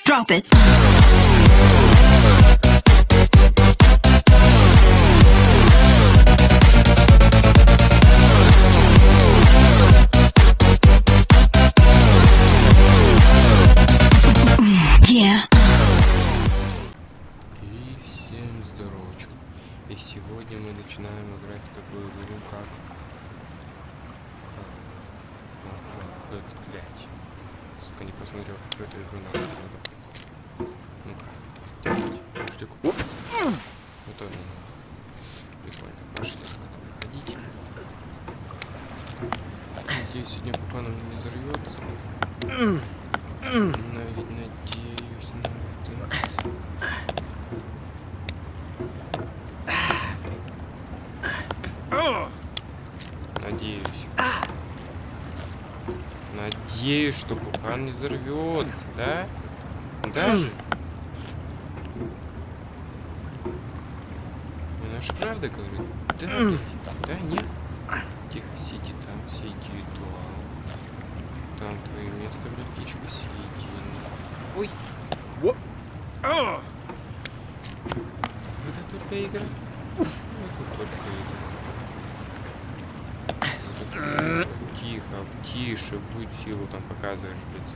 Drop it. Yeah. И всем здоровочку. И сегодня мы начинаем играть в такую игру, как... Блять. Сука, не посмотрел, какую эту игру надо. Ну-ка. Жди купаться. Ну то не надо. Прикольно. Пошли. Надо выходить. Надеюсь, сегодня пока нам не взорвется. Но ведь надеюсь на это. Надеюсь. Надеюсь, что пока не взорвется, да? Даже? Она же правда говорит. Да, блядь. Да, нет. Тихо, сиди там, сиди там. Там твое место, блядь, птичка, сиди. Ой! Это только игра. Это только игра. Тихо, тише, будь силу там показываешь, блядь.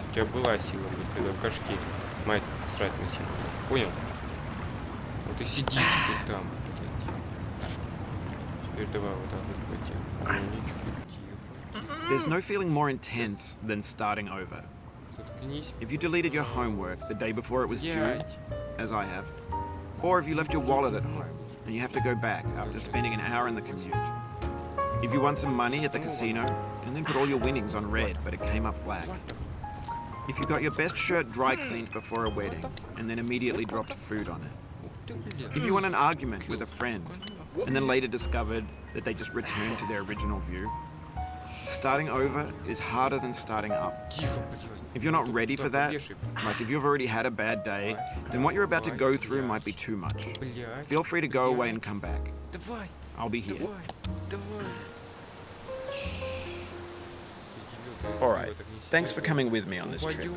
У тебя была сила, блядь, когда в кашке мать срать на силу. Понял? Вот и сиди теперь там, блядь. Теперь давай вот так вот пойти. Тихо. There's no feeling more intense than starting over. Заткнись. If you deleted your homework the day before it was due, Блядь. as I have, or if you left your wallet at home and you have to go back after spending an hour in the commute. If you won some money at the casino and then put all your winnings on red but it came up black. If you got your best shirt dry cleaned before a wedding and then immediately dropped food on it. If you won an argument with a friend and then later discovered that they just returned to their original view. Starting over is harder than starting up. If you're not ready for that, like if you've already had a bad day, then what you're about to go through might be too much. Feel free to go away and come back. I'll be here. Alright, thanks for coming with me on this trip.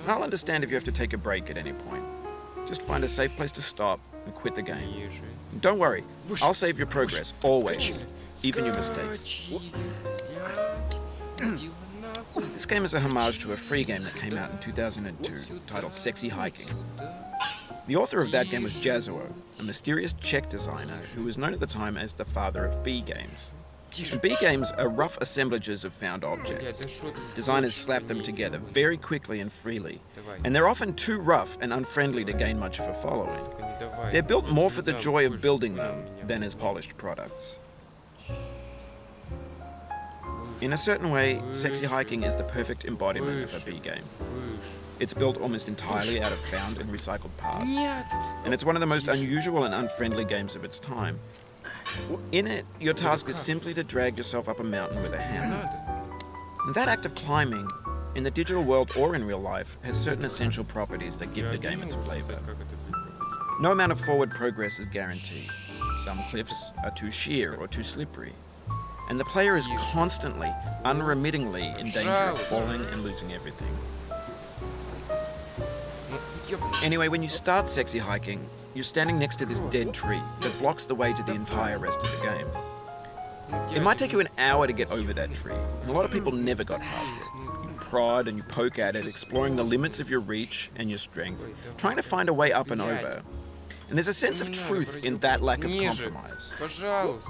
I'll understand if you have to take a break at any point. Just find a safe place to stop and quit the game. And don't worry, I'll save your progress, always, even your mistakes. This game is a homage to a free game that came out in 2002, titled Sexy Hiking. The author of that game was Jazuo, a mysterious Czech designer who was known at the time as the father of B games. And B games are rough assemblages of found objects. Designers slap them together very quickly and freely, and they're often too rough and unfriendly to gain much of a following. They're built more for the joy of building them than as polished products. In a certain way, Sexy Hiking is the perfect embodiment of a B game. It's built almost entirely out of found and recycled parts, and it's one of the most unusual and unfriendly games of its time. In it, your task is simply to drag yourself up a mountain with a hammer. And that act of climbing, in the digital world or in real life, has certain essential properties that give the game its flavor. No amount of forward progress is guaranteed. Some cliffs are too sheer or too slippery. And the player is constantly, unremittingly in danger of falling and losing everything. Anyway, when you start Sexy Hiking, you're standing next to this dead tree that blocks the way to the entire rest of the game. It might take you an hour to get over that tree, and a lot of people never got past it. You prod and you poke at it, exploring the limits of your reach and your strength, trying to find a way up and over. And there's a sense of truth in that lack of compromise.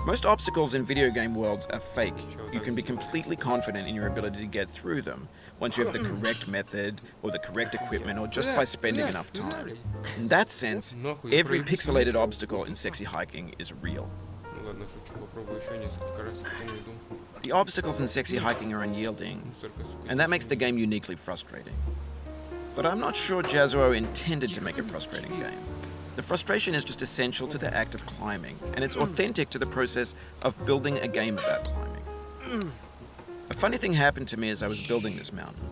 Most obstacles in video game worlds are fake. You can be completely confident in your ability to get through them once you have the correct method or the correct equipment or just by spending enough time. In that sense, every pixelated obstacle in Sexy Hiking is real. The obstacles in Sexy Hiking are unyielding, and that makes the game uniquely frustrating. But I'm not sure Jazuo intended to make a frustrating game. The frustration is just essential to the act of climbing, and it's authentic to the process of building a game about climbing. A funny thing happened to me as I was building this mountain.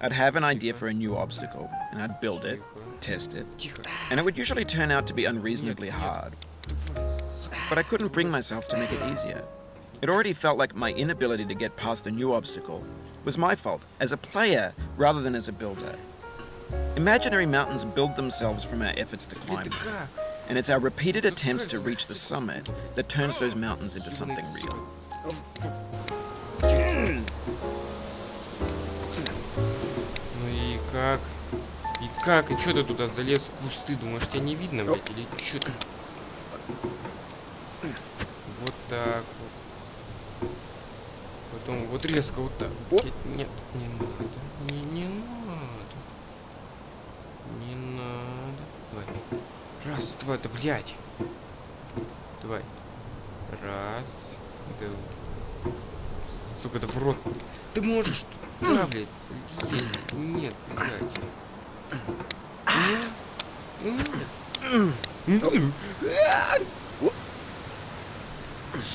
I'd have an idea for a new obstacle, and I'd build it, test it, and it would usually turn out to be unreasonably hard. But I couldn't bring myself to make it easier. It already felt like my inability to get past the new obstacle was my fault as a player rather than as a builder. Imaginary mountains build themselves from our efforts to climb Это them. как? And it's our repeated attempts to reach the summit that turns those mountains into something real. Ну и как? И как? И чё ты туда залез в кусты? Думаешь, тебя не видно, блядь? Или чё ты? Вот так вот. Потом вот резко вот так. Нет, не надо. Не надо. Не надо. Давай. Раз, два, да блядь. Давай. Раз. Да. Сука, да в рот. Ты можешь туда, блядь, есть. Нет, блядь.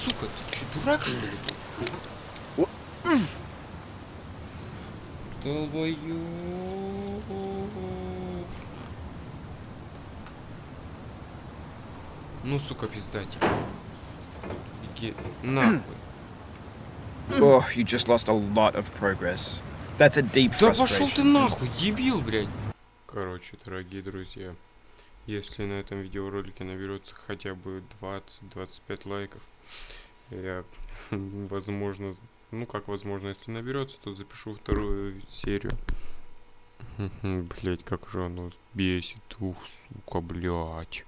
Сука, ты что, дурак, что ли? Долбоёб. Ну, сука, пизда тебе. Беги нахуй. Oh, you just lost a lot of progress. That's a deep Да пошел ты frustration. нахуй, дебил, блядь. Короче, дорогие друзья, если на этом видеоролике наберется хотя бы 20-25 лайков, я, возможно, ну как возможно, если наберется, то запишу вторую серию. Блять, как же оно бесит, ух, сука, блять.